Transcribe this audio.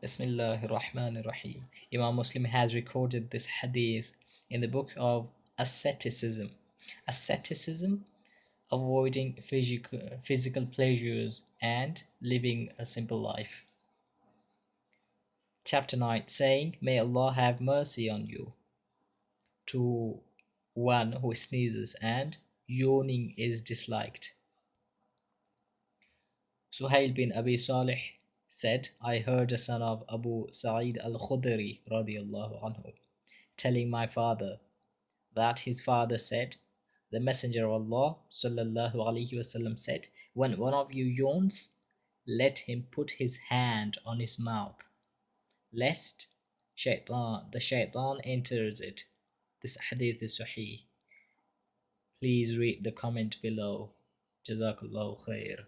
Bismillahir Rahmanir Rahim. Imam Muslim has recorded this hadith in the book of asceticism. Asceticism, avoiding physical pleasures and living a simple life. Chapter 9, saying, May Allah have mercy on you, to one who sneezes and yawning is disliked. Suhail bin Abi Salih said, I heard the son of Abu Sa'id al-Khudri radiallahu anhu telling my father that his father said, the Messenger of Allah sallallahu alaihi wasallam said, when one of you yawns, let him put his hand on his mouth, lest the shaitan enters it. This hadith is sahih. Please read the comment below. Jazakallahu khair.